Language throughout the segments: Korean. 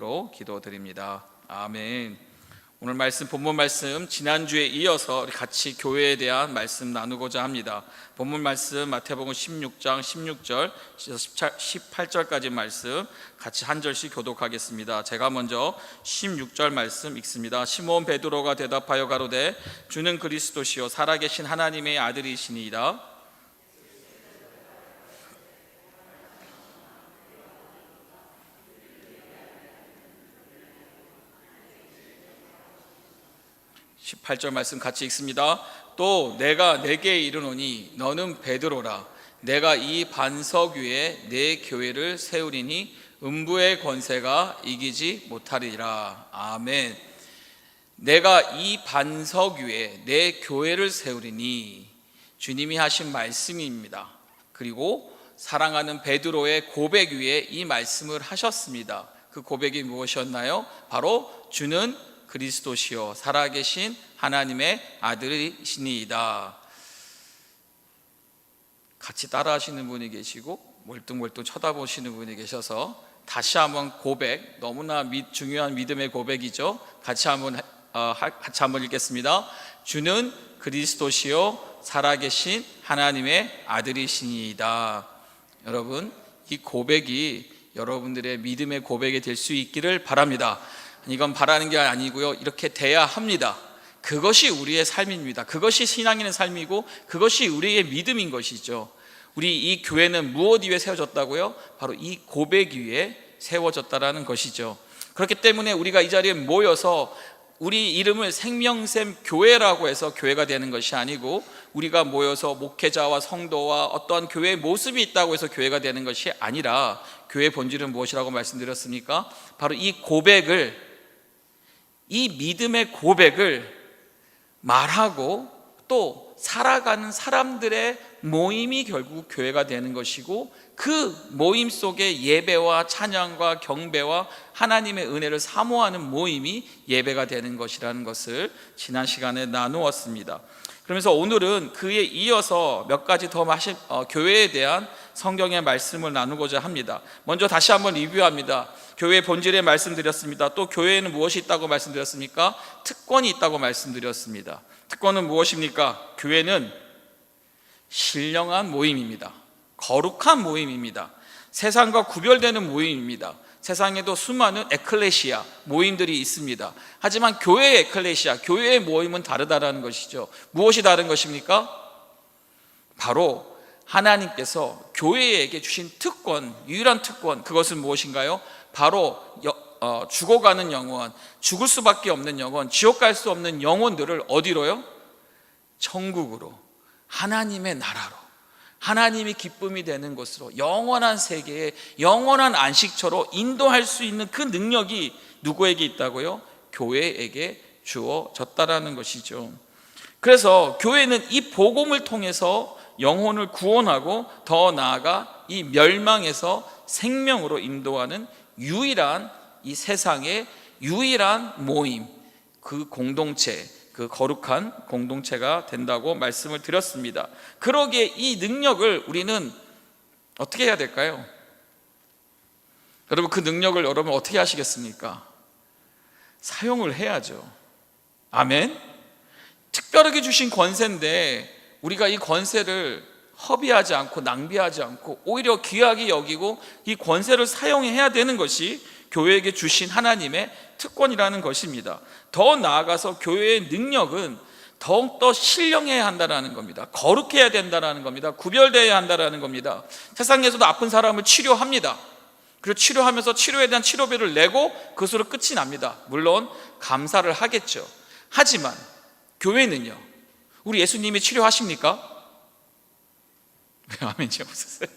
이름으로 기도드립니다. 아멘. 오늘 말씀, 본문 말씀 지난주에 이어서 우리 같이 교회에 대한 말씀 나누고자 합니다. 본문 말씀 마태복음 16장 16절 18절까지 말씀 같이 한 절씩 교독하겠습니다. 제가 먼저 16절 말씀 읽습니다. 시몬 베드로가 대답하여 가로되 주는 그리스도시요 살아계신 하나님의 아들이시니이다. 18절 말씀 같이 읽습니다. 또 내가 네게 이르노니 너는 베드로라. 내가 이 반석 위에 내 교회를 세우리니 음부의 권세가 이기지 못하리라. 아멘. 내가 이 반석 위에 내 교회를 세우리니 주님이 하신 말씀입니다. 그리고 사랑하는 베드로의 고백 위에 이 말씀을 하셨습니다. 그 고백이 무엇이었나요? 바로 주는 그리스도시요 살아계신 하나님의 아들이시니이다. 같이 따라하시는 분이 계시고 멀뚱멀뚱 쳐다보시는 분이 계셔서 다시 한번 고백, 너무나 중요한 믿음의 고백이죠. 같이 한번 읽겠습니다. 주는 그리스도시요 살아계신 하나님의 아들이시니이다. 여러분, 이 고백이 여러분들의 믿음의 고백이 될 수 있기를 바랍니다. 이건 바라는 게 아니고요, 이렇게 돼야 합니다. 그것이 우리의 삶입니다. 그것이 신앙인의 삶이고 그것이 우리의 믿음인 것이죠. 우리 이 교회는 무엇 위에 세워졌다고요? 바로 이 고백 위에 세워졌다라는 것이죠. 그렇기 때문에 우리가 이 자리에 모여서 우리 이름을 생명샘 교회라고 해서 교회가 되는 것이 아니고, 우리가 모여서 목회자와 성도와 어떠한 교회의 모습이 있다고 해서 교회가 되는 것이 아니라, 교회의 본질은 무엇이라고 말씀드렸습니까? 바로 이 고백을, 이 믿음의 고백을 말하고 또 살아가는 사람들의 모임이 결국 교회가 되는 것이고, 그 모임 속에 예배와 찬양과 경배와 하나님의 은혜를 사모하는 모임이 예배가 되는 것이라는 것을 지난 시간에 나누었습니다. 그러면서 오늘은 그에 이어서 몇 가지 더 교회에 대한 성경의 말씀을 나누고자 합니다. 먼저 다시 한번 리뷰합니다. 교회의 본질에 말씀드렸습니다. 또 교회에는 무엇이 있다고 말씀드렸습니까? 특권이 있다고 말씀드렸습니다. 특권은 무엇입니까? 교회는 신령한 모임입니다. 거룩한 모임입니다. 세상과 구별되는 모임입니다. 세상에도 수많은 에클레시아 모임들이 있습니다. 하지만 교회의 에클레시아, 교회의 모임은 다르다라는 것이죠. 무엇이 다른 것입니까? 바로 하나님께서 교회에게 주신 특권, 유일한 특권, 그것은 무엇인가요? 바로 죽어가는 영혼, 죽을 수밖에 없는 영혼, 지옥 갈 수 없는 영혼들을 어디로요? 천국으로, 하나님의 나라로, 하나님이 기쁨이 되는 곳으로, 영원한 세계에 영원한 안식처로 인도할 수 있는 그 능력이 누구에게 있다고요? 교회에게 주어졌다라는 것이죠. 그래서 교회는 이 복음을 통해서 영혼을 구원하고 더 나아가 이 멸망에서 생명으로 인도하는 유일한, 이 세상의 유일한 모임, 그 공동체, 그 거룩한 공동체가 된다고 말씀을 드렸습니다. 그러기에 이 능력을 우리는 어떻게 해야 될까요? 여러분, 그 능력을 여러분 어떻게 하시겠습니까? 사용을 해야죠. 아멘. 특별하게 주신 권세인데 우리가 이 권세를 허비하지 않고 낭비하지 않고 오히려 귀하게 여기고 이 권세를 사용해야 되는 것이 교회에게 주신 하나님의 특권이라는 것입니다. 더 나아가서 교회의 능력은 더욱더 신령해야 한다는 겁니다. 거룩해야 된다는 겁니다. 구별되어야 한다는 겁니다. 세상에서도 아픈 사람을 치료합니다. 그리고 치료하면서 치료에 대한 치료비를 내고 그것으로 끝이 납니다. 물론 감사를 하겠죠. 하지만 교회는요, 우리 예수님이 치료하십니까? 왜 아멘이 없으세요?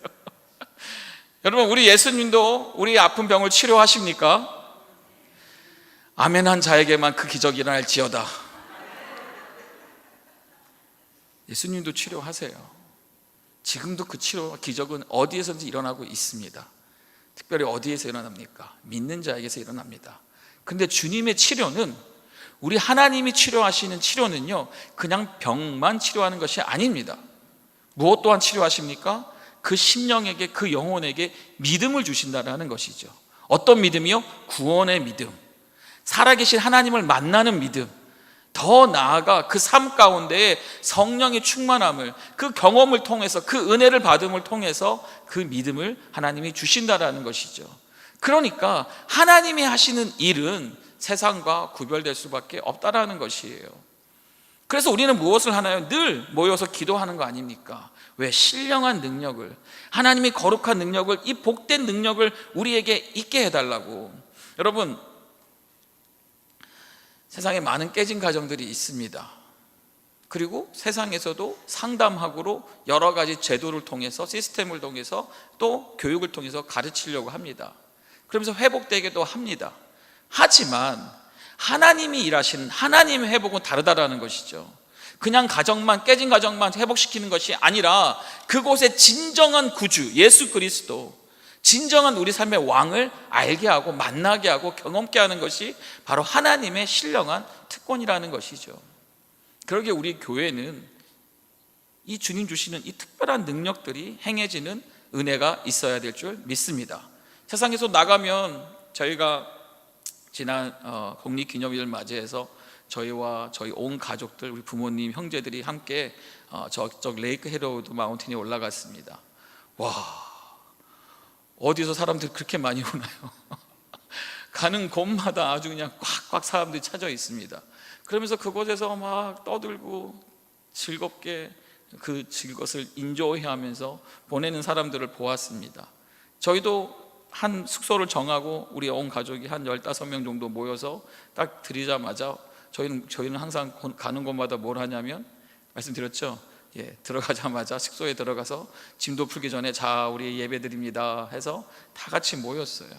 여러분, 우리 예수님도 우리 아픈 병을 치료하십니까? 아멘한 자에게만 그 기적이 일어날지어다. 예수님도 치료하세요. 지금도 그 치료와 기적은 어디에서든지 일어나고 있습니다. 특별히 어디에서 일어납니까? 믿는 자에게서 일어납니다. 근데 주님의 치료는, 우리 하나님이 치료하시는 치료는요, 그냥 병만 치료하는 것이 아닙니다. 무엇 또한 치료하십니까? 그 심령에게, 그 영혼에게 믿음을 주신다는 것이죠. 어떤 믿음이요? 구원의 믿음, 살아계신 하나님을 만나는 믿음, 더 나아가 그 삶 가운데에 성령의 충만함을, 그 경험을 통해서, 그 은혜를 받음을 통해서 그 믿음을 하나님이 주신다라는 것이죠. 그러니까 하나님이 하시는 일은 세상과 구별될 수밖에 없다라는 것이에요. 그래서 우리는 무엇을 하나요? 늘 모여서 기도하는 거 아닙니까? 왜? 신령한 능력을, 하나님이 거룩한 능력을, 이 복된 능력을 우리에게 있게 해달라고. 여러분, 세상에 많은 깨진 가정들이 있습니다. 그리고 세상에서도 상담학으로 여러 가지 제도를 통해서, 시스템을 통해서, 또 교육을 통해서 가르치려고 합니다. 그러면서 회복되기도 합니다. 하지만 하나님이 일하시는 하나님의 회복은 다르다라는 것이죠. 그냥 가정만, 깨진 가정만 회복시키는 것이 아니라 그곳에 진정한 구주 예수 그리스도, 진정한 우리 삶의 왕을 알게 하고 만나게 하고 경험케 하는 것이 바로 하나님의 신령한 특권이라는 것이죠. 그러기에 우리 교회는 이 주님 주시는 이 특별한 능력들이 행해지는 은혜가 있어야 될 줄 믿습니다. 세상에서 나가면, 저희가 지난 공립기념일을 맞이해서 저희와 저희 온 가족들, 우리 부모님, 형제들이 함께 저쪽 레이크 헤로드 마운틴에 올라갔습니다. 와, 어디서 사람들이 그렇게 많이 오나요? 가는 곳마다 아주 그냥 꽉꽉 사람들이 차져 있습니다. 그러면서 그곳에서 막 떠들고 즐겁게 그 것을 인조해하면서 보내는 사람들을 보았습니다. 저희도 한 숙소를 정하고 우리 온 가족이 한 15명 정도 모여서 딱 들이자마자 저희는 항상 가는 곳마다 뭘 하냐면, 말씀드렸죠? 들어가자마자 숙소에 들어가서 짐도 풀기 전에 자, 우리 예배 드립니다 해서 다 같이 모였어요.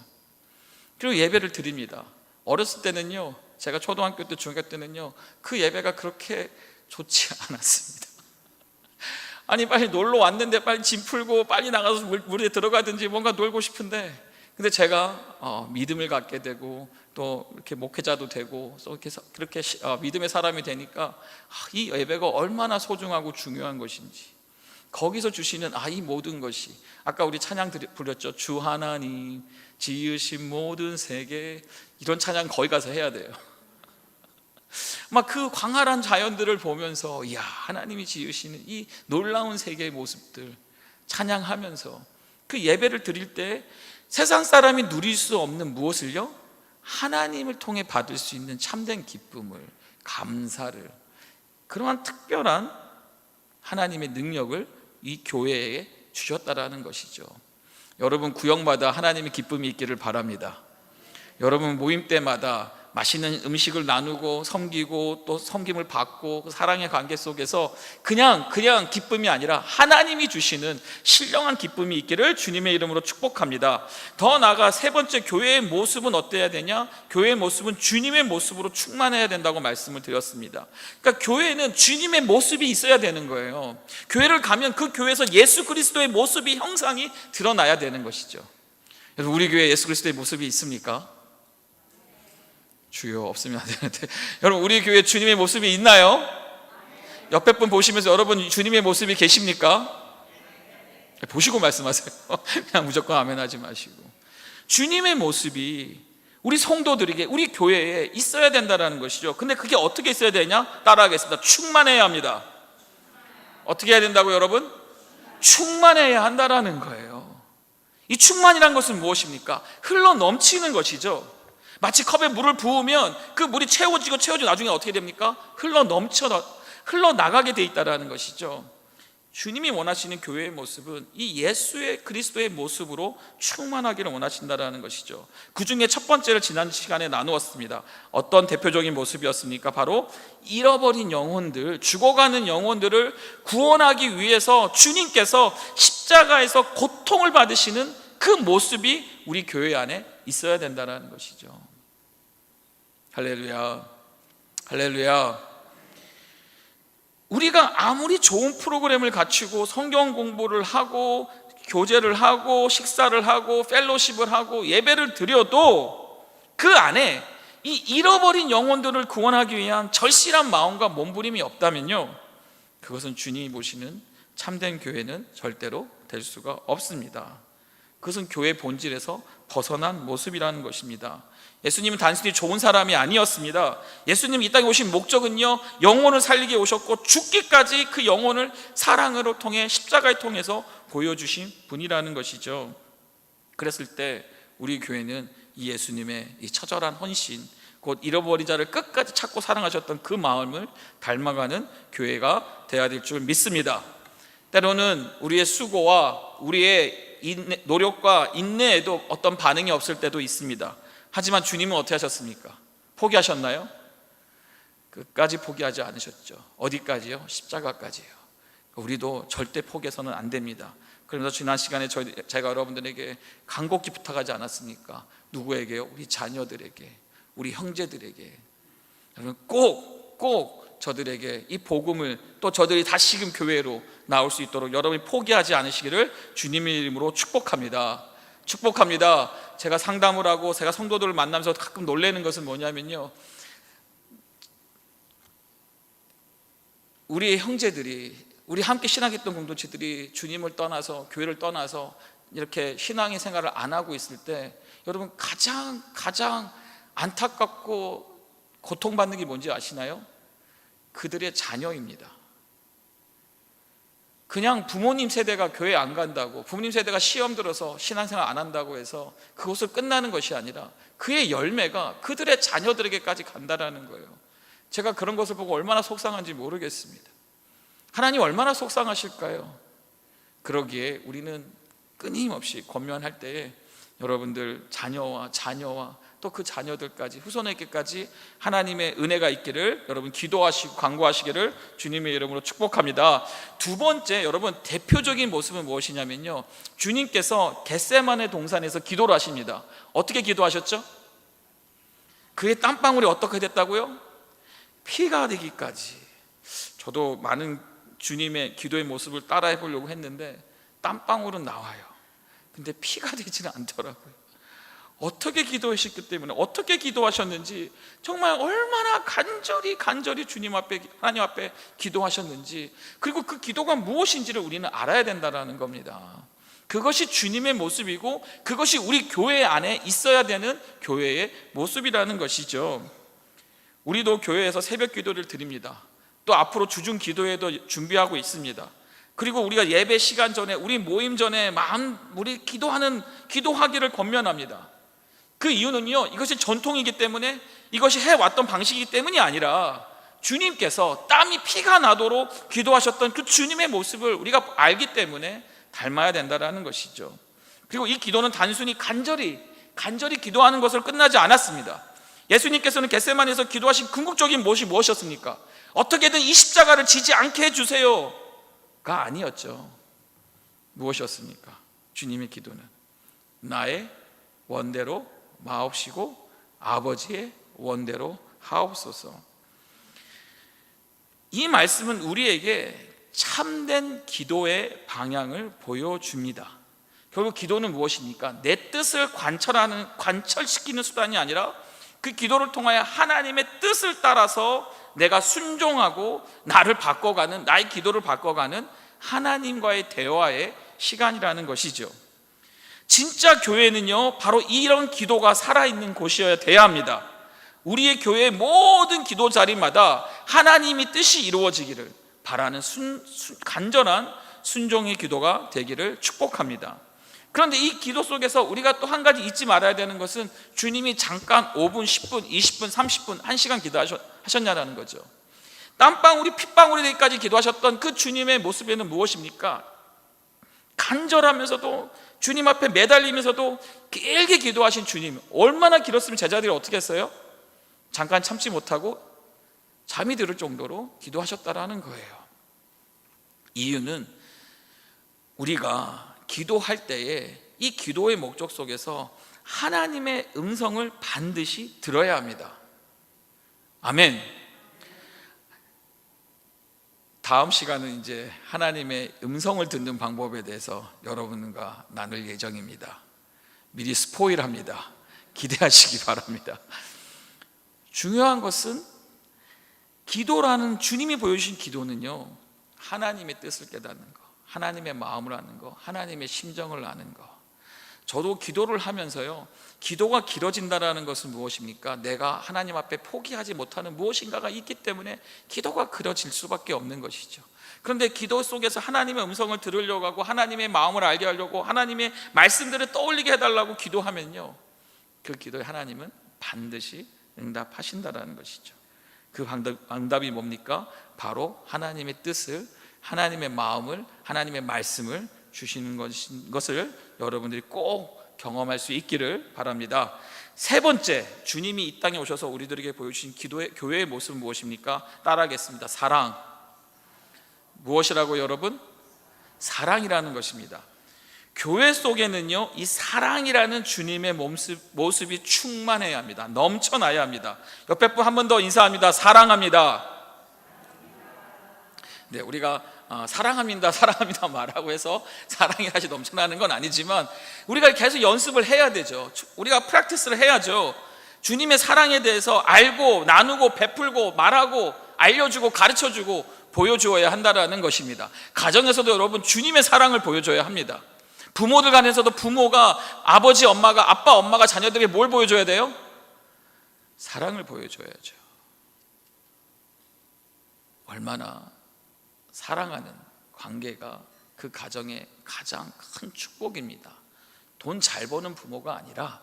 그리고 예배를 드립니다. 어렸을 때는요, 제가 초등학교 때, 중학교 때는요, 그 예배가 그렇게 좋지 않았습니다. 아니, 빨리 놀러 왔는데 빨리 짐 풀고 빨리 나가서 물에 들어가든지 뭔가 놀고 싶은데, 근데 제가 믿음을 갖게 되고 또 이렇게 목회자도 되고 그렇게 믿음의 사람이 되니까 이 예배가 얼마나 소중하고 중요한 것인지, 거기서 주시는 이 모든 것이, 아까 우리 찬양 부렸죠. 주 하나님 지으신 모든 세계, 이런 찬양 거기 가서 해야 돼요. 막 그 광활한 자연들을 보면서, 이야, 하나님이 지으시는 이 놀라운 세계의 모습들 찬양하면서 그 예배를 드릴 때 세상 사람이 누릴 수 없는 무엇을요? 하나님을 통해 받을 수 있는 참된 기쁨을, 감사를, 그러한 특별한 하나님의 능력을 이 교회에 주셨다라는 것이죠. 여러분, 구역마다 하나님의 기쁨이 있기를 바랍니다. 여러분, 모임 때마다 맛있는 음식을 나누고 섬기고 또 섬김을 받고 그 사랑의 관계 속에서 그냥 기쁨이 아니라 하나님이 주시는 신령한 기쁨이 있기를 주님의 이름으로 축복합니다. 더 나아가 세 번째, 교회의 모습은 어때야 되냐? 교회의 모습은 주님의 모습으로 충만해야 된다고 말씀을 드렸습니다. 그러니까 교회는 주님의 모습이 있어야 되는 거예요. 교회를 가면 그 교회에서 예수 그리스도의 모습이, 형상이 드러나야 되는 것이죠. 여러분, 우리 교회에 예수 그리스도의 모습이 있습니까? 주여, 없으면 안 되는데. 여러분, 우리 교회에 주님의 모습이 있나요? 옆에 분 보시면서 여러분 주님의 모습이 계십니까? 보시고 말씀하세요. 그냥 무조건 아멘 하지 마시고. 주님의 모습이 우리 성도들에게, 우리 교회에 있어야 된다는 것이죠. 근데 그게 어떻게 있어야 되냐? 따라하겠습니다. 충만해야 합니다. 어떻게 해야 된다고 여러분? 충만해야 한다라는 거예요. 이 충만이란 것은 무엇입니까? 흘러 넘치는 것이죠. 마치 컵에 물을 부으면 그 물이 채워지고 나중에 어떻게 됩니까? 흘러나가게 돼 있다는 것이죠. 주님이 원하시는 교회의 모습은 이 예수의 그리스도의 모습으로 충만하기를 원하신다는 것이죠. 그 중에 첫 번째를 지난 시간에 나누었습니다. 어떤 대표적인 모습이었습니까? 바로 잃어버린 영혼들, 죽어가는 영혼들을 구원하기 위해서 주님께서 십자가에서 고통을 받으시는 그 모습이 우리 교회 안에 있어야 된다는 것이죠. 할렐루야, 할렐루야. 우리가 아무리 좋은 프로그램을 갖추고 성경 공부를 하고 교제를 하고 식사를 하고 펠로십을 하고 예배를 드려도 그 안에 이 잃어버린 영혼들을 구원하기 위한 절실한 마음과 몸부림이 없다면요, 그것은 주님이 보시는 참된 교회는 절대로 될 수가 없습니다. 그것은 교회의 본질에서 벗어난 모습이라는 것입니다. 예수님은 단순히 좋은 사람이 아니었습니다. 예수님이 이 땅에 오신 목적은요, 영혼을 살리게 오셨고 죽기까지 그 영혼을 사랑으로 통해 십자가를 통해서 보여주신 분이라는 것이죠. 그랬을 때 우리 교회는 이 예수님의 이 처절한 헌신, 곧 잃어버린 자를 끝까지 찾고 사랑하셨던 그 마음을 닮아가는 교회가 되어야 될 줄 믿습니다. 때로는 우리의 수고와 우리의 노력과 인내에도 어떤 반응이 없을 때도 있습니다. 하지만 주님은 어떻게 하셨습니까? 포기하셨나요? 끝까지 포기하지 않으셨죠. 어디까지요? 십자가까지요. 우리도 절대 포기해서는 안 됩니다. 그러면서 지난 시간에 제가 여러분들에게 간곡히 부탁하지 않았습니까? 누구에게요? 우리 자녀들에게, 우리 형제들에게. 여러분 꼭 저들에게 이 복음을, 또 저들이 다시금 교회로 나올 수 있도록 여러분이 포기하지 않으시기를 주님의 이름으로 축복합니다. 제가 상담을 하고 제가 성도들을 만나면서 가끔 놀라는 것은 뭐냐면요, 우리 형제들이, 우리 함께 신앙했던 공동체들이 주님을 떠나서, 교회를 떠나서 이렇게 신앙의 생활을 안 하고 있을 때 여러분 가장 안타깝고 고통받는 게 뭔지 아시나요? 그들의 자녀입니다. 그냥 부모님 세대가 교회 안 간다고, 부모님 세대가 시험 들어서 신앙생활 안 한다고 해서 그것을 끝나는 것이 아니라 그의 열매가 그들의 자녀들에게까지 간다라는 거예요. 제가 그런 것을 보고 얼마나 속상한지 모르겠습니다. 하나님 얼마나 속상하실까요? 그러기에 우리는 끊임없이 권면할 때에 여러분들 자녀와 또 그 자녀들까지, 후손에게까지 하나님의 은혜가 있기를 여러분 기도하시고 간구하시기를 주님의 이름으로 축복합니다. 두 번째, 여러분 대표적인 모습은 무엇이냐면요, 주님께서 겟세마네 동산에서 기도를 하십니다. 어떻게 기도하셨죠? 그의 땀방울이 어떻게 됐다고요? 피가 되기까지. 저도 많은 주님의 기도의 모습을 따라해 보려고 했는데 땀방울은 나와요. 근데 피가 되지는 않더라고요. 어떻게 기도하셨기 때문에, 어떻게 기도하셨는지, 정말 얼마나 간절히 주님 앞에, 하나님 앞에 기도하셨는지, 그리고 그 기도가 무엇인지를 우리는 알아야 된다는 겁니다. 그것이 주님의 모습이고 그것이 우리 교회 안에 있어야 되는 교회의 모습이라는 것이죠. 우리도 교회에서 새벽 기도를 드립니다. 또 앞으로 주중 기도회도 준비하고 있습니다. 그리고 우리가 예배 시간 전에, 우리 모임 전에 우리 기도하기를 권면합니다. 그 이유는요, 이것이 전통이기 때문에, 이것이 해왔던 방식이기 때문이 아니라 주님께서 땀이 피가 나도록 기도하셨던 그 주님의 모습을 우리가 알기 때문에 닮아야 된다는 것이죠. 그리고 이 기도는 단순히 간절히 기도하는 것으로 끝나지 않았습니다. 예수님께서는 겟세마네에서 기도하신 궁극적인 것이 무엇이었습니까? 어떻게든 이 십자가를 지지 않게 해주세요가 아니었죠. 무엇이었습니까? 주님의 기도는 나의 원대로 마옵시고 아버지의 원대로 하옵소서. 이 말씀은 우리에게 참된 기도의 방향을 보여줍니다. 결국 기도는 무엇입니까? 내 뜻을 관철시키는 수단이 아니라 그 기도를 통하여 하나님의 뜻을 따라서 내가 순종하고 나의 기도를 바꿔가는 하나님과의 대화의 시간이라는 것이죠. 진짜 교회는요, 바로 이런 기도가 살아있는 곳이어야 돼야 합니다. 우리의 교회의 모든 기도 자리마다 하나님의 뜻이 이루어지기를 바라는 간절한 순종의 기도가 되기를 축복합니다. 그런데 이 기도 속에서 우리가 또 한 가지 잊지 말아야 되는 것은 주님이 잠깐 5분, 10분, 20분, 30분, 1시간 기도하셨냐는 거죠. 땀방울이 핏방울이 되기까지 기도하셨던 그 주님의 모습에는 무엇입니까? 간절하면서도 주님 앞에 매달리면서도 길게 기도하신 주님, 얼마나 길었으면 제자들이 어떻게 했어요? 잠깐 참지 못하고 잠이 들 정도로 기도하셨다라는 거예요. 이유는 우리가 기도할 때에 이 기도의 목적 속에서 하나님의 음성을 반드시 들어야 합니다. 아멘. 다음 시간은 이제 하나님의 음성을 듣는 방법에 대해서 여러분과 나눌 예정입니다. 미리 스포일합니다. 기대하시기 바랍니다. 중요한 것은 기도라는, 주님이 보여주신 기도는요, 하나님의 뜻을 깨닫는 거, 하나님의 마음을 아는 거, 하나님의 심정을 아는 거, 저도 기도를 하면서요, 기도가 길어진다는 것은 무엇입니까? 내가 하나님 앞에 포기하지 못하는 무엇인가가 있기 때문에 기도가 길어질 수밖에 없는 것이죠. 그런데 기도 속에서 하나님의 음성을 들으려고 하고 하나님의 마음을 알게 하려고 하나님의 말씀들을 떠올리게 해달라고 기도하면요, 그 기도에 하나님은 반드시 응답하신다는 것이죠. 그 응답이 뭡니까? 바로 하나님의 뜻을, 하나님의 마음을, 하나님의 말씀을 주시는 것을 여러분들이 꼭 경험할 수 있기를 바랍니다. 세 번째, 주님이 이 땅에 오셔서 우리들에게 보여주신 교회의 모습은 무엇입니까? 따라하겠습니다. 사랑. 무엇이라고 여러분? 사랑이라는 것입니다. 교회 속에는요, 이 사랑이라는 주님의 모습이 충만해야 합니다. 넘쳐나야 합니다. 옆에 분 한 번 더 인사합니다. 사랑합니다. 네, 우리가 사랑합니다 말하고 해서 사랑이 다시 넘쳐나는 건 아니지만 우리가 계속 연습을 해야 되죠. 우리가 프랙티스를 해야죠. 주님의 사랑에 대해서 알고 나누고 베풀고 말하고 알려주고 가르쳐주고 보여주어야 한다는 것입니다. 가정에서도 여러분 주님의 사랑을 보여줘야 합니다. 부모들 간에서도 부모가 아버지 엄마가 아빠 엄마가 자녀들에게 뭘 보여줘야 돼요? 사랑을 보여줘야죠. 얼마나 사랑하는 관계가 그 가정의 가장 큰 축복입니다. 돈 잘 버는 부모가 아니라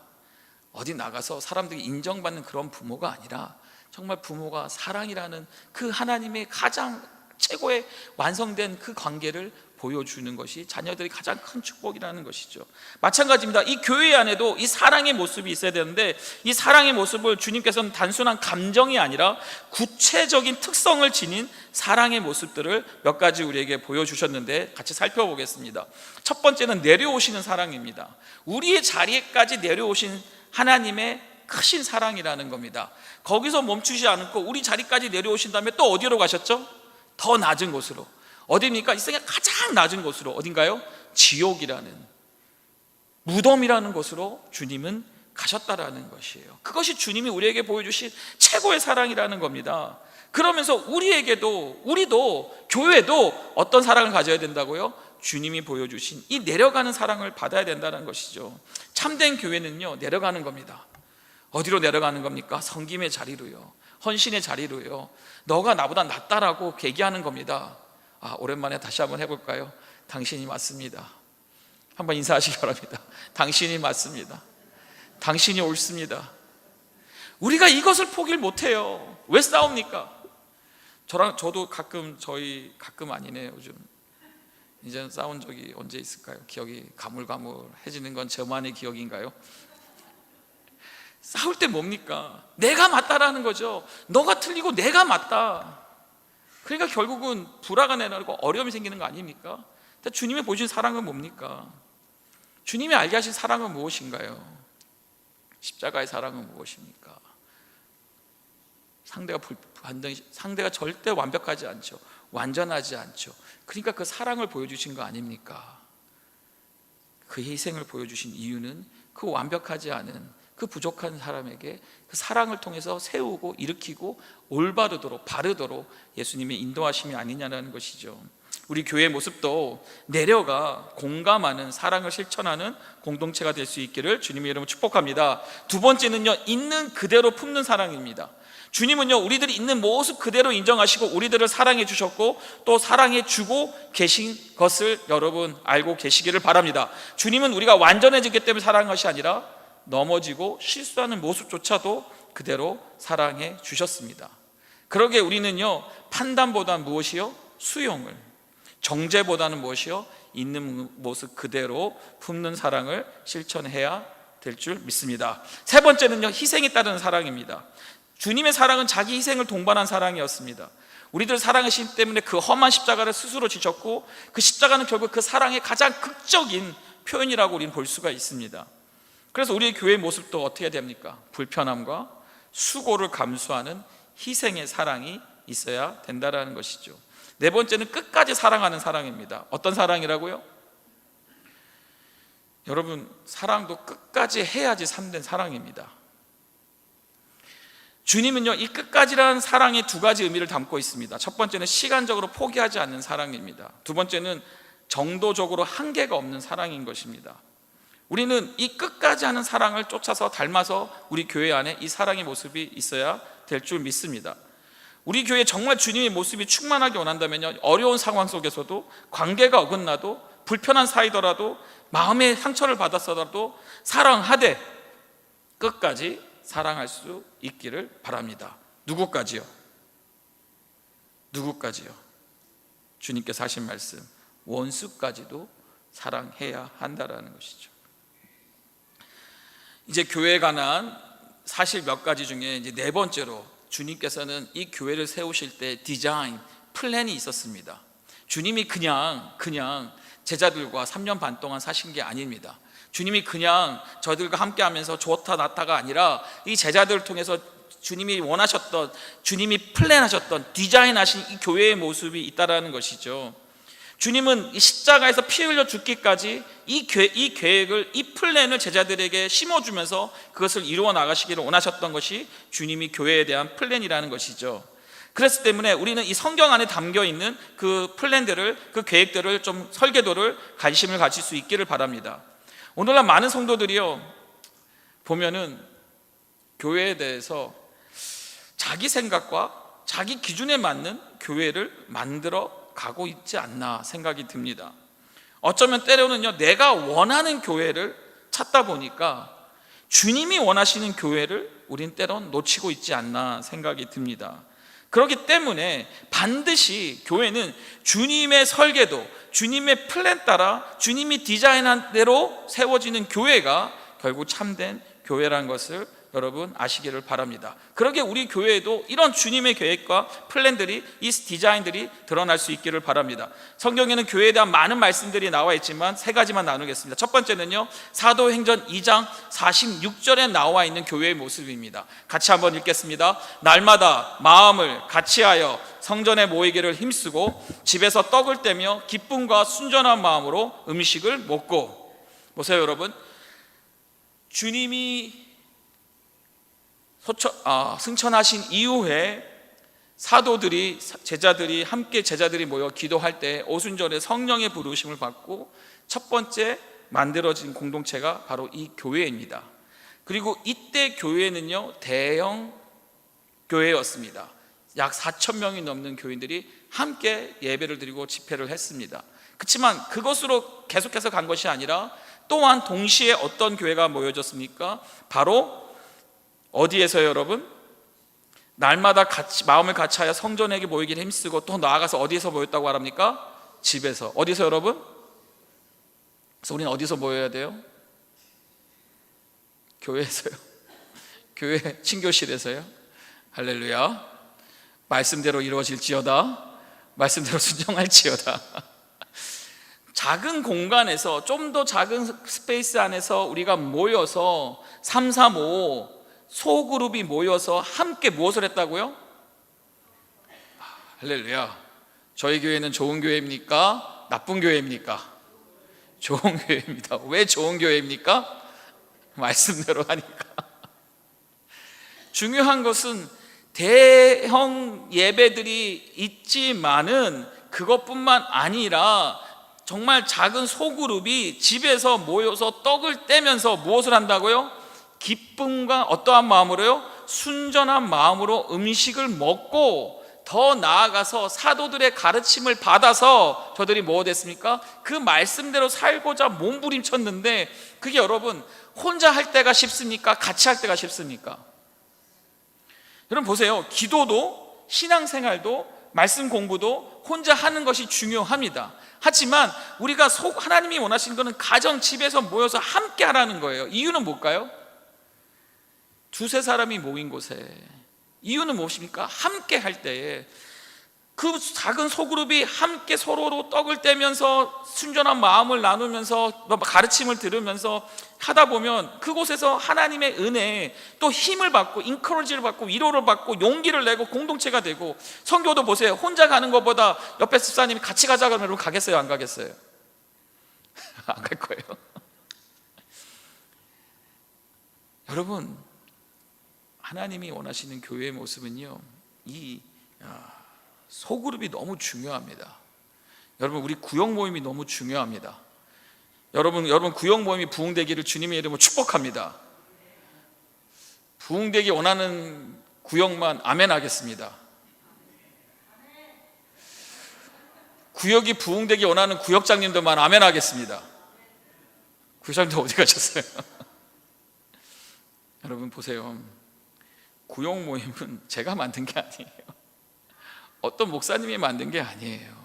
어디 나가서 사람들이 인정받는 그런 부모가 아니라 정말 부모가 사랑이라는 그 하나님의 가장 최고의 완성된 그 관계를 보여주는 것이 자녀들이 가장 큰 축복이라는 것이죠. 마찬가지입니다. 이 교회 안에도 이 사랑의 모습이 있어야 되는데 이 사랑의 모습을 주님께서는 단순한 감정이 아니라 구체적인 특성을 지닌 사랑의 모습들을 몇 가지 우리에게 보여주셨는데 같이 살펴보겠습니다. 첫 번째는 내려오시는 사랑입니다. 우리의 자리에까지 내려오신 하나님의 크신 사랑이라는 겁니다. 거기서 멈추지 않고 우리 자리까지 내려오신 다음에 또 어디로 가셨죠? 더 낮은 곳으로. 어디입니까? 이 세상에 가장 낮은 곳으로. 어딘가요? 지옥이라는, 무덤이라는 곳으로 주님은 가셨다라는 것이에요. 그것이 주님이 우리에게 보여주신 최고의 사랑이라는 겁니다. 그러면서 우리도 교회도 어떤 사랑을 가져야 된다고요? 주님이 보여주신 이 내려가는 사랑을 받아야 된다는 것이죠. 참된 교회는요, 내려가는 겁니다. 어디로 내려가는 겁니까? 섬김의 자리로요, 헌신의 자리로요. 너가 나보다 낫다라고 얘기하는 겁니다. 오랜만에 다시 한번 해볼까요? 당신이 맞습니다. 한번 인사하시기 바랍니다. 당신이 맞습니다. 당신이 옳습니다. 우리가 이것을 포기를 못해요. 왜 싸웁니까? 저도 가끔 아니네요. 요즘 이제는 싸운 적이 언제 있을까요? 기억이 가물가물해지는 건 저만의 기억인가요? 싸울 때 뭡니까? 내가 맞다라는 거죠. 너가 틀리고 내가 맞다. 그러니까 결국은 불화가 내나고 어려움이 생기는 거 아닙니까? 주님이 보여준 사랑은 뭡니까? 주님이 알게 하신 사랑은 무엇인가요? 십자가의 사랑은 무엇입니까? 상대가 절대 완벽하지 않죠. 완전하지 않죠. 그러니까 그 사랑을 보여주신 거 아닙니까? 그 희생을 보여주신 이유는 그 완벽하지 않은 그 부족한 사람에게 그 사랑을 통해서 세우고 일으키고 올바르도록 바르도록 예수님의 인도하심이 아니냐는 것이죠. 우리 교회의 모습도 내려가 공감하는, 사랑을 실천하는 공동체가 될 수 있기를 주님의 이름으로 축복합니다. 두 번째는요, 있는 그대로 품는 사랑입니다. 주님은요, 우리들이 있는 모습 그대로 인정하시고 우리들을 사랑해 주셨고 또 사랑해 주고 계신 것을 여러분 알고 계시기를 바랍니다. 주님은 우리가 완전해지기 때문에 사랑한 것이 아니라 넘어지고 실수하는 모습조차도 그대로 사랑해 주셨습니다. 그러기에 우리는요, 판단보다는 무엇이요? 수용을, 정죄보다는 무엇이요? 있는 모습 그대로 품는 사랑을 실천해야 될 줄 믿습니다. 세 번째는요, 희생에 따르는 사랑입니다. 주님의 사랑은 자기 희생을 동반한 사랑이었습니다. 우리들 사랑하시기 때문에 그 험한 십자가를 스스로 지셨고 그 십자가는 결국 그 사랑의 가장 극적인 표현이라고 우리는 볼 수가 있습니다. 그래서 우리의 교회의 모습도 어떻게 됩니까? 불편함과 수고를 감수하는 희생의 사랑이 있어야 된다는 것이죠. 네 번째는 끝까지 사랑하는 사랑입니다. 어떤 사랑이라고요? 여러분, 사랑도 끝까지 해야지 참된 사랑입니다. 주님은요, 이 끝까지라는 사랑의 두 가지 의미를 담고 있습니다. 첫 번째는 시간적으로 포기하지 않는 사랑입니다. 두 번째는 정도적으로 한계가 없는 사랑인 것입니다. 우리는 이 끝까지 하는 사랑을 쫓아서 닮아서 우리 교회 안에 이 사랑의 모습이 있어야 될 줄 믿습니다. 우리 교회 정말 주님의 모습이 충만하게 원한다면요, 어려운 상황 속에서도, 관계가 어긋나도, 불편한 사이더라도, 마음의 상처를 받았어도 사랑하되 끝까지 사랑할 수 있기를 바랍니다. 누구까지요? 누구까지요? 주님께서 하신 말씀, 원수까지도 사랑해야 한다라는 것이죠. 이제 교회에 관한 사실 몇 가지 중에 이제 네 번째로, 주님께서는 이 교회를 세우실 때 디자인, 플랜이 있었습니다. 주님이 그냥 제자들과 3년 반 동안 사신 게 아닙니다. 주님이 그냥 저들과 함께 하면서 좋다 낫다가 아니라 이 제자들을 통해서 주님이 원하셨던, 주님이 플랜하셨던, 디자인하신 이 교회의 모습이 있다라는 것이죠. 주님은 이 십자가에서 피 흘려 죽기까지 이 계획을, 이 플랜을 제자들에게 심어주면서 그것을 이루어 나가시기를 원하셨던 것이 주님이 교회에 대한 플랜이라는 것이죠. 그렇기 때문에 우리는 이 성경 안에 담겨있는 그 플랜들을, 그 계획들을 좀, 설계도를 관심을 가질 수 있기를 바랍니다. 오늘날 많은 성도들이요, 보면은 교회에 대해서 자기 생각과 자기 기준에 맞는 교회를 만들어 가고 있지 않나 생각이 듭니다. 어쩌면 때로는요, 내가 원하는 교회를 찾다 보니까 주님이 원하시는 교회를 우린 때론 놓치고 있지 않나 생각이 듭니다. 그렇기 때문에 반드시 교회는 주님의 설계도, 주님의 플랜 따라 주님이 디자인한 대로 세워지는 교회가 결국 참된 교회라는 것을 여러분 아시기를 바랍니다. 그러게 우리 교회에도 이런 주님의 계획과 플랜들이, 이 디자인들이 드러날 수 있기를 바랍니다. 성경에는 교회에 대한 많은 말씀들이 나와 있지만 세 가지만 나누겠습니다. 첫 번째는요, 사도행전 2장 46절에 나와 있는 교회의 모습입니다. 같이 한번 읽겠습니다. 날마다 마음을 같이하여 성전에 모이기를 힘쓰고 집에서 떡을 떼며 기쁨과 순전한 마음으로 음식을 먹고. 보세요 여러분, 주님이 승천하신 이후에 사도들이, 제자들이 모여 기도할 때 오순절에 성령의 부르심을 받고 첫 번째 만들어진 공동체가 바로 이 교회입니다. 그리고 이때 교회는요, 대형 교회였습니다. 약 4,000명이 넘는 교인들이 함께 예배를 드리고 집회를 했습니다. 그렇지만 그것으로 계속해서 간 것이 아니라 또한 동시에 어떤 교회가 모여졌습니까? 바로 어디에서요 여러분? 날마다 마음을 같이하여 성전에게 모이기를 힘쓰고, 또 나아가서 어디에서 모였다고 말합니까? 집에서. 어디서 여러분? 그래서 우리는 어디서 모여야 돼요? 교회에서요. 교회 친교실에서요. 할렐루야. 말씀대로 이루어질지어다. 말씀대로 순종할지어다. 작은 공간에서, 좀 더 작은 스페이스 안에서 우리가 모여서 335 소그룹이 모여서 함께 무엇을 했다고요? 할렐루야. 저희 교회는 좋은 교회입니까? 나쁜 교회입니까? 좋은 교회입니다. 왜 좋은 교회입니까? 말씀대로 하니까. 중요한 것은 대형 예배들이 있지만은 그것뿐만 아니라 정말 작은 소그룹이 집에서 모여서 떡을 떼면서 무엇을 한다고요? 기쁨과 어떠한 마음으로요? 순전한 마음으로 음식을 먹고, 더 나아가서 사도들의 가르침을 받아서 저들이 뭐 됐습니까? 그 말씀대로 살고자 몸부림쳤는데, 그게 여러분 혼자 할 때가 쉽습니까? 같이 할 때가 쉽습니까? 여러분 보세요. 기도도, 신앙생활도, 말씀 공부도 혼자 하는 것이 중요합니다. 하지만 우리가 하나님이 원하시는 것은 가정, 집에서 모여서 함께 하라는 거예요. 이유는 뭘까요? 두세 사람이 모인 곳에, 이유는 무엇입니까? 함께 할 때에 그 작은 소그룹이 함께 서로로 떡을 떼면서 순전한 마음을 나누면서 가르침을 들으면서 하다 보면 그곳에서 하나님의 은혜, 또 힘을 받고 인커러지를 받고 위로를 받고 용기를 내고 공동체가 되고. 선교도 보세요. 혼자 가는 것보다 옆에 집사님이 같이 가자 그러면 여러분 가겠어요? 안 가겠어요? 안 갈 거예요. 여러분, 하나님이 원하시는 교회의 모습은요, 이 소그룹이 너무 중요합니다. 여러분, 우리 구역 모임이 너무 중요합니다. 여러분 구역 모임이 부흥되기를 주님의 이름으로 축복합니다. 부흥되기 원하는 구역만 아멘 하겠습니다. 구역이 부흥되기 원하는 구역장님들만 아멘 하겠습니다. 구역장님들 어디 가셨어요? 여러분 보세요. 구역 모임은 제가 만든 게 아니에요. 어떤 목사님이 만든 게 아니에요.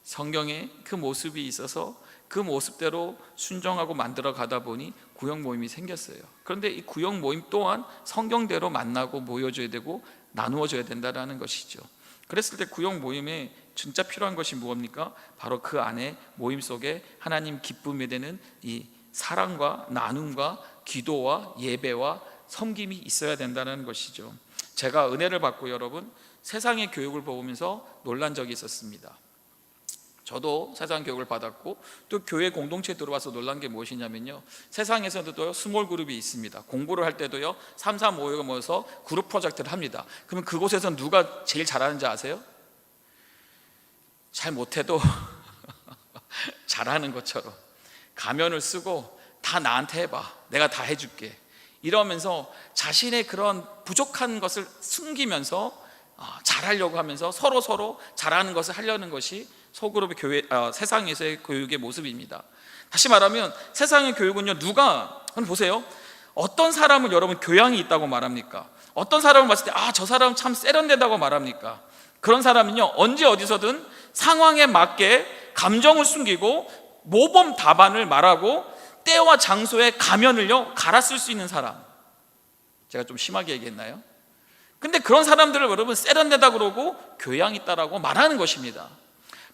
성경에 그 모습이 있어서 그 모습대로 순종하고 만들어 가다 보니 구역 모임이 생겼어요. 그런데 이 구역 모임 또한 성경대로 만나고 모여줘야 되고 나누어줘야 된다는 것이죠. 그랬을 때 구역 모임에 진짜 필요한 것이 무엇입니까? 바로 그 안에 모임 속에 하나님 기쁨에 되는 이 사랑과 나눔과 기도와 예배와 섬김이 있어야 된다는 것이죠. 제가 은혜를 받고 여러분 세상의 교육을 보면서 놀란 적이 있었습니다. 저도 세상 교육을 받았고 또 교회 공동체에 들어와서 놀란 게 무엇이냐면요, 세상에서도 스몰 그룹이 있습니다. 공부를 할 때도요 3, 4, 5가 모여서 그룹 프로젝트를 합니다. 그러면 그곳에서 누가 제일 잘하는지 아세요? 잘 못해도 잘하는 것처럼 가면을 쓰고 다 나한테 해봐, 내가 다 해줄게 이러면서 자신의 그런 부족한 것을 숨기면서 잘하려고 하면서 서로 잘하는 것을 하려는 것이 소그룹의 교회, 세상에서의 교육의 모습입니다. 다시 말하면 세상의 교육은요, 누가 보세요, 어떤 사람을 여러분 교양이 있다고 말합니까? 어떤 사람을 봤을 때 저 사람 참 세련되다고 말합니까? 그런 사람은요 언제 어디서든 상황에 맞게 감정을 숨기고 모범 답안을 말하고 때와 장소에 가면을요 갈아 쓸 수 있는 사람. 제가 좀 심하게 얘기했나요? 근데 그런 사람들을 여러분 세련되다 그러고 교양 있다라고 말하는 것입니다.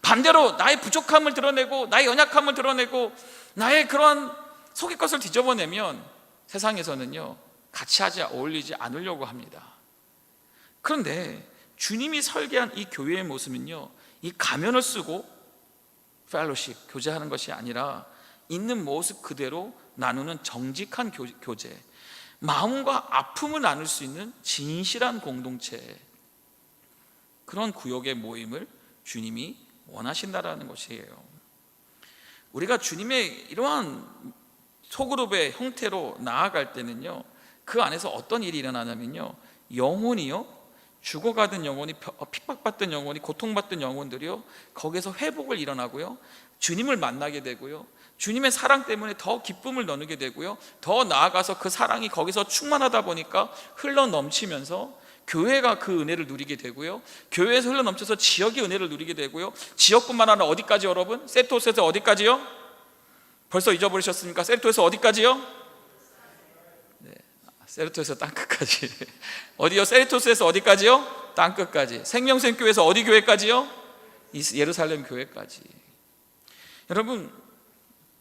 반대로 나의 부족함을 드러내고 나의 연약함을 드러내고 나의 그런 속의 것을 뒤집어내면 세상에서는요 같이 어울리지 않으려고 합니다. 그런데 주님이 설계한 이 교회의 모습은요, 이 가면을 쓰고 펠로십, 교제하는 것이 아니라 있는 모습 그대로 나누는 정직한 교제, 마음과 아픔을 나눌 수 있는 진실한 공동체, 그런 구역의 모임을 주님이 원하신다라는 것이에요. 우리가 주님의 이러한 소그룹의 형태로 나아갈 때는요, 그 안에서 어떤 일이 일어나냐면요, 영혼이요, 죽어가던 영혼이, 핍박받던 영혼이, 고통받던 영혼들이요 거기서 회복을 일어나고요, 주님을 만나게 되고요, 주님의 사랑 때문에 더 기쁨을 나누게 되고요, 더 나아가서 그 사랑이 거기서 충만하다 보니까 흘러 넘치면서 교회가 그 은혜를 누리게 되고요, 교회에서 흘러 넘쳐서 지역이 은혜를 누리게 되고요, 지역뿐만 아니라 어디까지 여러분? 세르토스에서 어디까지요? 벌써 잊어버리셨습니까? 세르토스에서 어디까지요? 세르토스에서 땅끝까지. 어디요? 세르토스에서 어디까지요? 땅끝까지. 생명샘교회에서 어디 교회까지요? 예루살렘 교회까지. 여러분,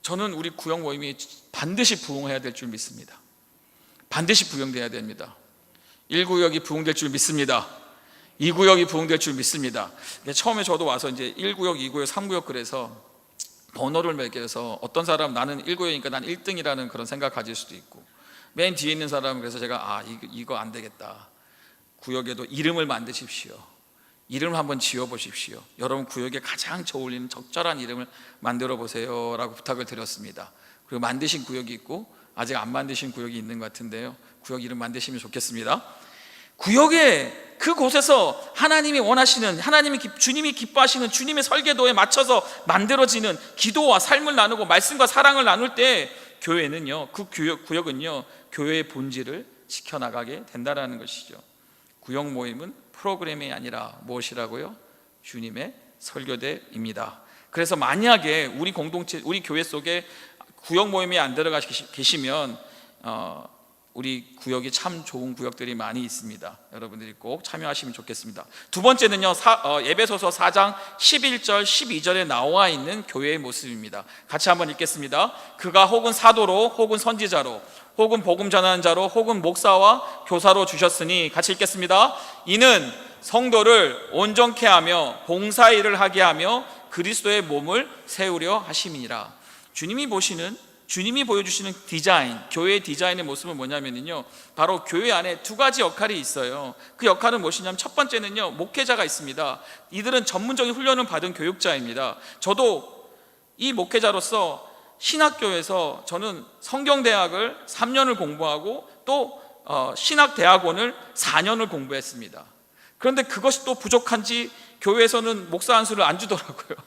저는 우리 구역 모임이 반드시 부흥해야 될 줄 믿습니다. 반드시 부흥돼야 됩니다. 1구역이 부흥될 줄 믿습니다. 2구역이 부흥될 줄 믿습니다. 처음에 저도 와서 이제 1구역, 2구역, 3구역 그래서 번호를 매겨서 어떤 사람 나는 1구역이니까 난 1등이라는 그런 생각 가질 수도 있고, 맨 뒤에 있는 사람은 그래서 제가 이거 안 되겠다, 구역에도 이름을 만드십시오. 이름을 한번 지어보십시오. 여러분 구역에 가장 어울리는 적절한 이름을 만들어 보세요 라고 부탁을 드렸습니다. 그리고 만드신 구역이 있고 아직 안 만드신 구역이 있는 것 같은데요, 구역 이름 만드시면 좋겠습니다. 구역에 그곳에서 하나님이 원하시는, 주님이 기뻐하시는 주님의 설계도에 맞춰서 만들어지는 기도와 삶을 나누고 말씀과 사랑을 나눌 때 교회는요, 그 구역은요 교회의 본질을 지켜나가게 된다는 것이죠. 구역 모임은 프로그램이 아니라 무엇이라고요? 주님의 설교대입니다. 그래서 만약에 우리 공동체, 우리 교회 속에 구역 모임에 안 들어가 계시면 우리 구역이 참 좋은 구역들이 많이 있습니다. 여러분들이 꼭 참여하시면 좋겠습니다. 두 번째는요, 에베소서 4장 11절 12절에 나와 있는 교회의 모습입니다. 같이 한번 읽겠습니다. 그가 혹은 사도로 혹은 선지자로 혹은 복음 전하는 자로 혹은 목사와 교사로 주셨으니, 같이 읽겠습니다. 이는 성도를 온전케 하며 봉사일을 하게 하며 그리스도의 몸을 세우려 하심이니라. 주님이 보여주시는 디자인, 교회의 디자인의 모습은 뭐냐면요, 바로 교회 안에 두 가지 역할이 있어요. 그 역할은 무엇이냐면, 첫 번째는요, 목회자가 있습니다. 이들은 전문적인 훈련을 받은 교육자입니다. 저도 이 목회자로서 신학교에서 저는 성경대학을 3년을 공부하고 또 신학대학원을 4년을 공부했습니다. 그런데 그것이 또 부족한지 교회에서는 목사 안수를 안 주더라고요.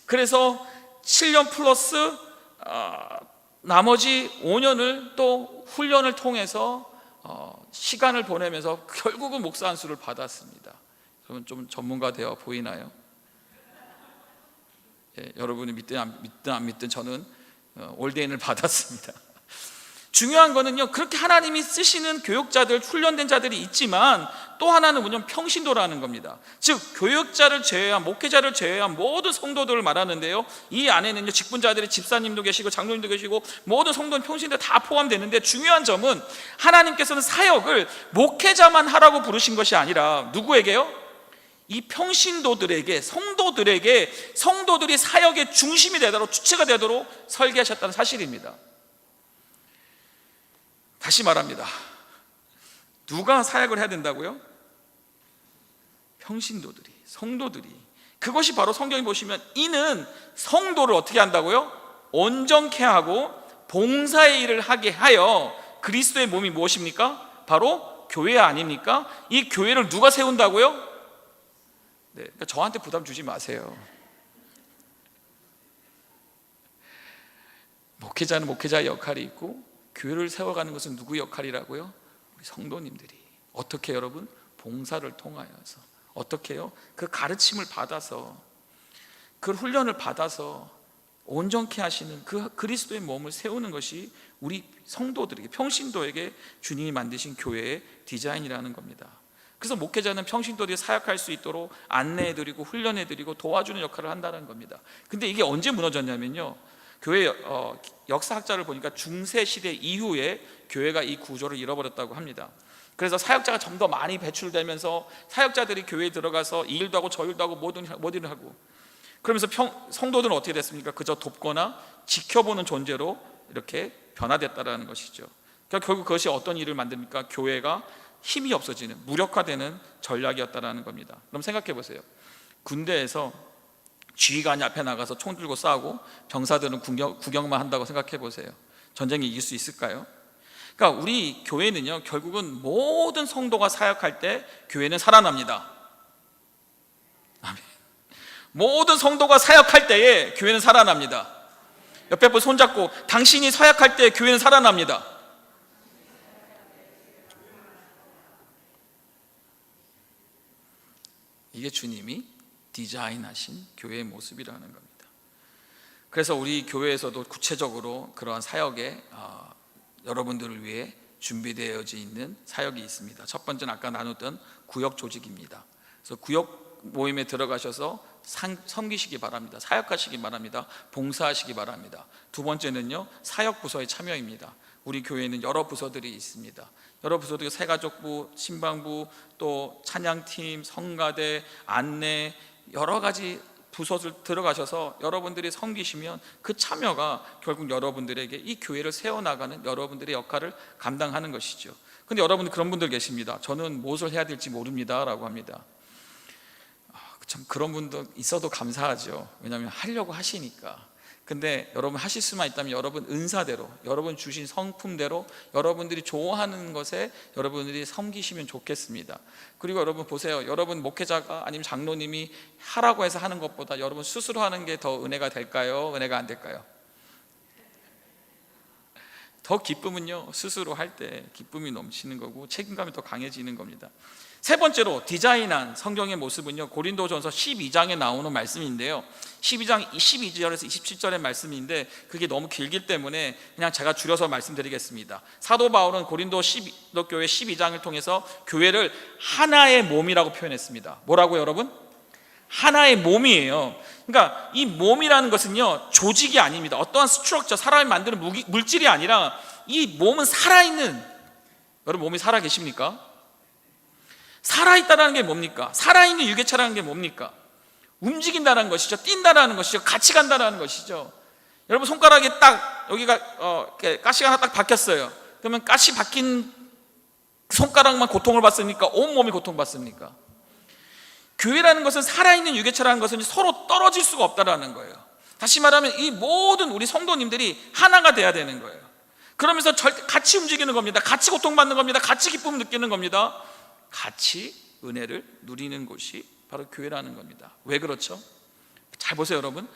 그래서 7년 플러스 나머지 5년을 또 훈련을 통해서 시간을 보내면서 결국은 목사 안수를 받았습니다. 그러면 좀 전문가 되어 보이나요? 예, 여러분이 믿든 안 믿든 저는 올데인을 받았습니다. 중요한 거는요, 그렇게 하나님이 쓰시는 교육자들, 훈련된 자들이 있지만 또 하나는 뭐냐면 평신도라는 겁니다. 즉 교육자를 제외한, 목회자를 제외한 모든 성도들을 말하는데요, 이 안에는요 직분자들이 집사님도 계시고 장로님도 계시고 모든 성도는 평신도에 다 포함되는데, 중요한 점은 하나님께서는 사역을 목회자만 하라고 부르신 것이 아니라 누구에게요? 이 평신도들에게, 성도들에게, 성도들이 사역의 중심이 되도록, 주체가 되도록 설계하셨다는 사실입니다. 다시 말합니다. 누가 사역을 해야 된다고요? 평신도들이, 성도들이. 그것이 바로 성경에 보시면 이는 성도를 어떻게 한다고요? 온전케 하고 봉사의 일을 하게 하여 그리스도의 몸이 무엇입니까? 바로 교회 아닙니까? 이 교회를 누가 세운다고요? 네, 그러니까 저한테 부담 주지 마세요. 목회자는 목회자의 역할이 있고 교회를 세워가는 것은 누구 역할이라고요? 우리 성도님들이. 어떻게 여러분? 봉사를 통하여서. 어떻게 해요? 그 가르침을 받아서, 그 훈련을 받아서 온전케 하시는 그 그리스도의 몸을 세우는 것이 우리 성도들에게, 평신도에게 주님이 만드신 교회의 디자인이라는 겁니다. 그래서 목회자는 평신도들이 사역할 수 있도록 안내해드리고 훈련해드리고 도와주는 역할을 한다는 겁니다. 근데 이게 언제 무너졌냐면요, 교회 역사학자를 보니까 중세시대 이후에 교회가 이 구조를 잃어버렸다고 합니다. 그래서 사역자가 좀 더 많이 배출되면서 사역자들이 교회에 들어가서 이 일도 하고 저 일도 하고 모든 일을 하고, 그러면서 성도들은 어떻게 됐습니까? 그저 돕거나 지켜보는 존재로 이렇게 변화됐다는 것이죠. 그러니까 결국 그것이 어떤 일을 만듭니까? 교회가 힘이 없어지는, 무력화되는 전략이었다는 겁니다. 그럼 생각해 보세요. 군대에서 지휘관이 앞에 나가서 총 들고 싸우고 병사들은 구경만 한다고 생각해 보세요. 전쟁에 이길 수 있을까요? 그러니까 우리 교회는요, 결국은 모든 성도가 사역할 때 교회는 살아납니다. 아멘. 모든 성도가 사역할 때에 교회는 살아납니다. 옆에 분 손잡고, 당신이 사역할 때 교회는 살아납니다. 이게 주님이 디자인하신 교회의 모습이라는 겁니다. 그래서 우리 교회에서도 구체적으로 그러한 사역에 여러분들을 위해 준비되어져 있는 사역이 있습니다. 첫 번째는 아까 나눴던 구역 조직입니다. 그래서 구역 모임에 들어가셔서 섬기시기 바랍니다. 사역하시기 바랍니다. 봉사하시기 바랍니다. 두 번째는요, 사역 부서의 참여입니다. 우리 교회에는 여러 부서들이 있습니다. 여러 부서들이 새가족부, 신방부, 또 찬양팀, 성가대, 안내, 여러 가지 부서들 들어가셔서 여러분들이 섬기시면 그 참여가 결국 여러분들에게 이 교회를 세워나가는 여러분들의 역할을 감당하는 것이죠. 근데 여러분, 그런 분들 계십니다. 저는 무엇을 해야 될지 모릅니다 라고 합니다. 참 그런 분도 있어도 감사하죠. 왜냐하면 하려고 하시니까. 근데 여러분 하실 수만 있다면 여러분 은사대로, 여러분 주신 성품대로 여러분들이 좋아하는 것에 여러분들이 섬기시면 좋겠습니다. 그리고 여러분 보세요. 여러분 목회자가 아니면 장로님이 하라고 해서 하는 것보다 여러분 스스로 하는 게 더 은혜가 될까요? 은혜가 안 될까요? 더 기쁨은요, 스스로 할 때 기쁨이 넘치는 거고 책임감이 더 강해지는 겁니다. 세 번째로 디자인한 성경의 모습은요, 고린도전서 12장에 나오는 말씀인데요, 12장 12절에서 27절의 말씀인데 그게 너무 길기 때문에 그냥 제가 줄여서 말씀드리겠습니다. 사도 바울은 고린도 교회 12장을 통해서 교회를 하나의 몸이라고 표현했습니다. 뭐라고 여러분? 하나의 몸이에요. 그러니까 이 몸이라는 것은요, 조직이 아닙니다. 어떠한 스트럭처, 사람이 만드는 물질이 아니라 이 몸은 살아있는, 여러분 몸이 살아 계십니까? 살아있다는 게 뭡니까? 살아있는 유개체라는 게 뭡니까? 움직인다는 것이죠. 뛴다는 것이죠. 같이 간다는 것이죠. 여러분 손가락에 딱 여기가 가시가 하나 딱 박혔어요. 그러면 가시 박힌 손가락만 고통을 받습니까? 온몸이 고통받습니까? 교회라는 것은, 살아있는 유개체라는 것은 서로 떨어질 수가 없다는 거예요. 다시 말하면 이 모든 우리 성도님들이 하나가 돼야 되는 거예요. 그러면서 같이 움직이는 겁니다. 같이 고통받는 겁니다. 같이 기쁨을 느끼는 겁니다. 같이 은혜를 누리는 곳이 바로 교회라는 겁니다. 왜 그렇죠? 잘 보세요, 여러분.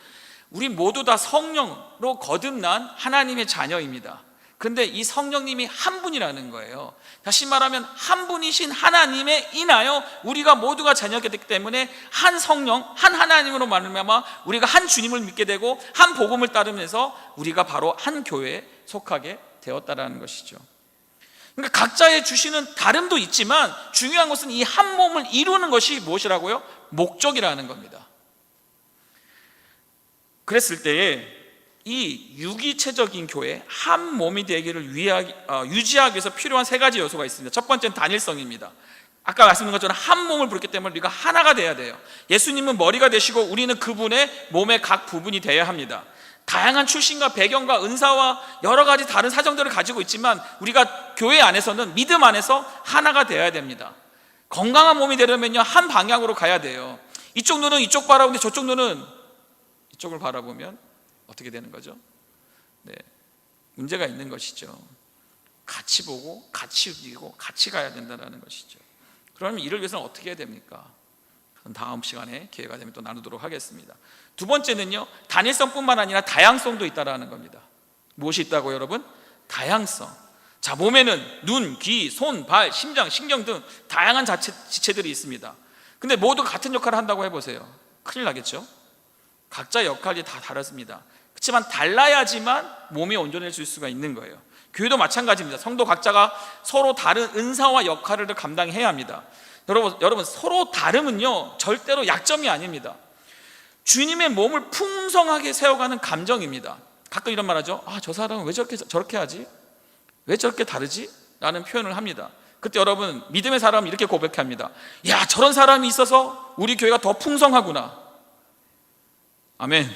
우리 모두 다 성령으로 거듭난 하나님의 자녀입니다. 그런데 이 성령님이 한 분이라는 거예요. 다시 말하면 한 분이신 하나님에 인하여 우리가 모두가 자녀가 됐기 때문에 한 성령, 한 하나님으로 말미암아 우리가 한 주님을 믿게 되고 한 복음을 따르면서 우리가 바로 한 교회에 속하게 되었다라는 것이죠. 그러니까 각자의 주시는 다름도 있지만 중요한 것은 이 한 몸을 이루는 것이 무엇이라고요? 목적이라는 겁니다. 그랬을 때에 이 유기체적인 교회 한 몸이 되기를 유지하기 위해서 필요한 세 가지 요소가 있습니다. 첫 번째는 단일성입니다. 아까 말씀드린 것처럼 한 몸을 부르기 때문에 우리가 하나가 돼야 돼요. 예수님은 머리가 되시고 우리는 그분의 몸의 각 부분이 되어야 합니다. 다양한 출신과 배경과 은사와 여러 가지 다른 사정들을 가지고 있지만 우리가 교회 안에서는 믿음 안에서 하나가 되어야 됩니다. 건강한 몸이 되려면요 한 방향으로 가야 돼요. 이쪽 눈은 이쪽 바라보는데 저쪽 눈은 이쪽을 바라보면 어떻게 되는 거죠? 네, 문제가 있는 것이죠. 같이 보고 같이 움직이고 같이 가야 된다는 것이죠. 그러면 이를 위해서는 어떻게 해야 됩니까? 그건 다음 시간에 기회가 되면 또 나누도록 하겠습니다. 두 번째는요, 단일성뿐만 아니라 다양성도 있다라는 겁니다. 무엇이 있다고 여러분? 다양성. 자, 몸에는 눈, 귀, 손, 발, 심장, 신경 등 다양한 지체들이 있습니다. 근데 모두 같은 역할을 한다고 해보세요. 큰일 나겠죠? 각자 역할이 다 다릅니다. 그렇지만 달라야지만 몸이 온전해질 수가 있는 거예요. 교회도 마찬가지입니다. 성도 각자가 서로 다른 은사와 역할을 감당해야 합니다. 여러분 서로 다름은요 절대로 약점이 아닙니다. 주님의 몸을 풍성하게 세워가는 감정입니다. 가끔 이런 말 하죠. 저 사람은 왜 저렇게 하지? 왜 저렇게 다르지? 라는 표현을 합니다. 그때 여러분 믿음의 사람은 이렇게 고백합니다. 야, 저런 사람이 있어서 우리 교회가 더 풍성하구나. 아멘.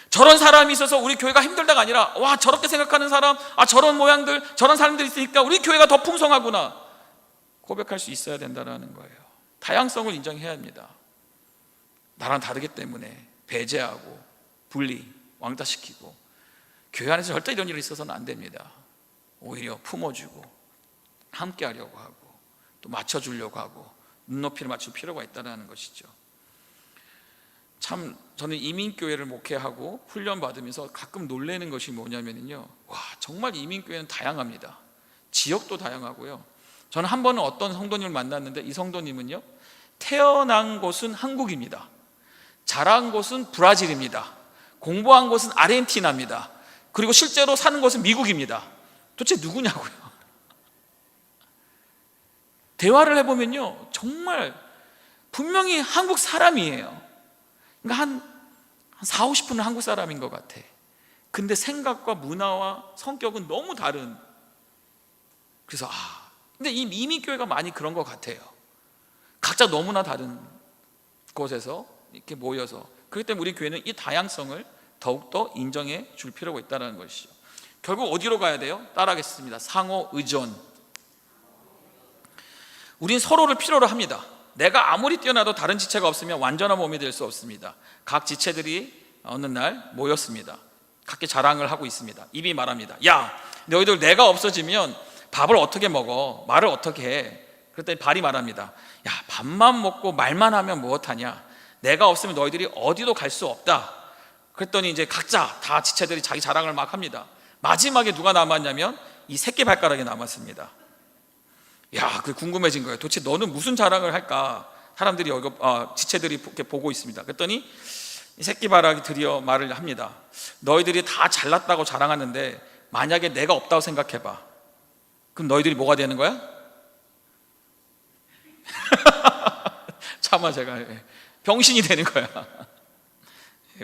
저런 사람이 있어서 우리 교회가 힘들다가 아니라 와, 저렇게 생각하는 사람, 저런 모양들, 저런 사람들이 있으니까 우리 교회가 더 풍성하구나 고백할 수 있어야 된다는 거예요. 다양성을 인정해야 합니다. 나랑 다르기 때문에 배제하고 분리, 왕따시키고 교회 안에서 절대 이런 일이 있어서는 안 됩니다. 오히려 품어주고 함께 하려고 하고 또 맞춰주려고 하고 눈높이를 맞출 필요가 있다는 것이죠. 참 저는 이민교회를 목회하고 훈련받으면서 가끔 놀라는 것이 뭐냐면요, 와, 정말 이민교회는 다양합니다. 지역도 다양하고요. 저는 한 번은 어떤 성도님을 만났는데 이 성도님은요 태어난 곳은 한국입니다. 자란 곳은 브라질입니다. 공부한 곳은 아르헨티나입니다. 그리고 실제로 사는 곳은 미국입니다. 도대체 누구냐고요. 대화를 해보면요 정말 분명히 한국 사람이에요. 그러니까 한 4, 50%는 한국 사람인 것 같아. 근데 생각과 문화와 성격은 너무 다른. 그래서 근데 이 이민교회가 많이 그런 것 같아요. 각자 너무나 다른 곳에서 이렇게 모여서. 그렇기 때문에 우리 교회는 이 다양성을 더욱더 인정해 줄 필요가 있다는 것이죠. 결국 어디로 가야 돼요? 따라하겠습니다. 상호 의존. 우린 서로를 필요로 합니다. 내가 아무리 뛰어나도 다른 지체가 없으면 완전한 몸이 될 수 없습니다. 각 지체들이 어느 날 모였습니다. 각기 자랑을 하고 있습니다. 입이 말합니다. 야, 너희들 내가 없어지면 밥을 어떻게 먹어? 말을 어떻게 해? 그랬더니 발이 말합니다. 야, 밥만 먹고 말만 하면 무엇하냐? 내가 없으면 너희들이 어디도 갈 수 없다. 그랬더니 이제 각자 다 지체들이 자기 자랑을 막 합니다. 마지막에 누가 남았냐면 이 새끼 발가락이 남았습니다. 야, 그 궁금해진 거예요. 도대체 너는 무슨 자랑을 할까? 사람들이 지체들이 이렇게 보고 있습니다. 그랬더니 이 새끼 발가락이 드디어 말을 합니다. 너희들이 다 잘났다고 자랑하는데 만약에 내가 없다고 생각해봐. 그럼 너희들이 뭐가 되는 거야? 차마 제가 병신이 되는 거야.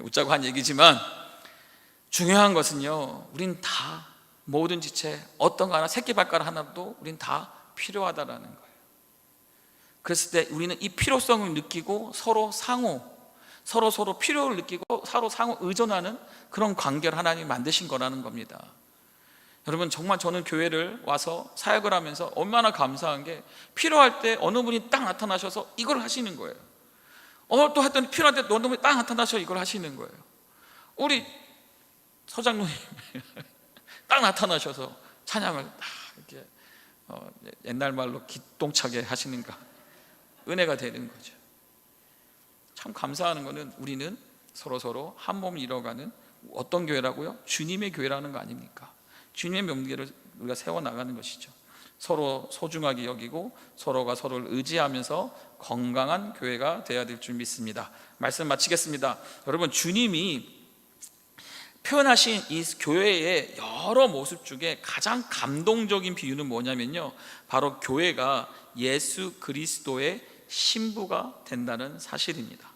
웃자고 한 얘기지만 중요한 것은요, 우린 다 모든 지체 어떤 거 하나 새끼 발가락 하나도 우린 다 필요하다라는 거예요. 그랬을 때 우리는 이 필요성을 느끼고 서로 필요를 느끼고 서로 상호 의존하는 그런 관계를 하나님이 만드신 거라는 겁니다. 여러분 정말 저는 교회를 와서 사역을 하면서 얼마나 감사한 게 필요할 때 어느 분이 딱 나타나셔서 이걸 하시는 거예요. 또 했더니 필요할 때 어느 분이 딱 나타나셔서 이걸 하시는 거예요. 우리 서장로님 딱 나타나셔서 찬양을 딱 이렇게 옛날 말로 기똥차게 하시는가, 은혜가 되는 거죠. 참 감사하는 것은 우리는 서로 한 몸을 이뤄가는 어떤 교회라고요? 주님의 교회라는 거 아닙니까? 주님의 명계를 우리가 세워나가는 것이죠. 서로 소중하게 여기고 서로가 서로를 의지하면서 건강한 교회가 되어야 될 줄 믿습니다. 말씀 마치겠습니다. 여러분, 주님이 표현하신 이 교회의 여러 모습 중에 가장 감동적인 비유는 뭐냐면요, 바로 교회가 예수 그리스도의 신부가 된다는 사실입니다.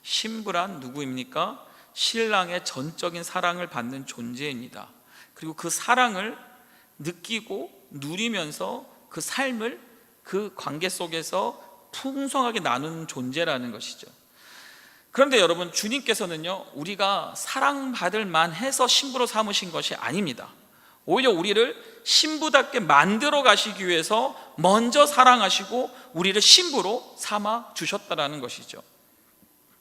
신부란 누구입니까? 신랑의 전적인 사랑을 받는 존재입니다. 그리고 그 사랑을 느끼고 누리면서 그 삶을 그 관계 속에서 풍성하게 나누는 존재라는 것이죠. 그런데 여러분, 주님께서는요, 우리가 사랑받을 만해서 신부로 삼으신 것이 아닙니다. 오히려 우리를 신부답게 만들어 가시기 위해서 먼저 사랑하시고 우리를 신부로 삼아 주셨다라는 것이죠.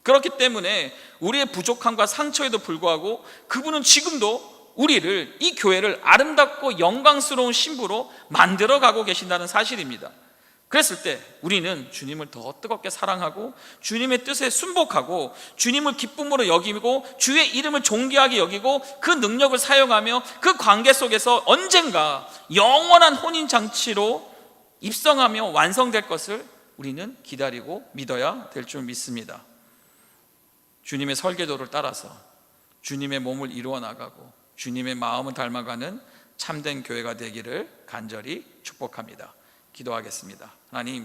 그렇기 때문에 우리의 부족함과 상처에도 불구하고 그분은 지금도 우리를, 이 교회를 아름답고 영광스러운 신부로 만들어 가고 계신다는 사실입니다. 그랬을 때 우리는 주님을 더 뜨겁게 사랑하고 주님의 뜻에 순복하고 주님을 기쁨으로 여기고 주의 이름을 존귀하게 여기고 그 능력을 사용하며 그 관계 속에서 언젠가 영원한 혼인잔치로 입성하며 완성될 것을 우리는 기다리고 믿어야 될 줄 믿습니다. 주님의 설계도를 따라서 주님의 몸을 이루어 나가고 주님의 마음을 닮아가는 참된 교회가 되기를 간절히 축복합니다. 기도하겠습니다. 하나님,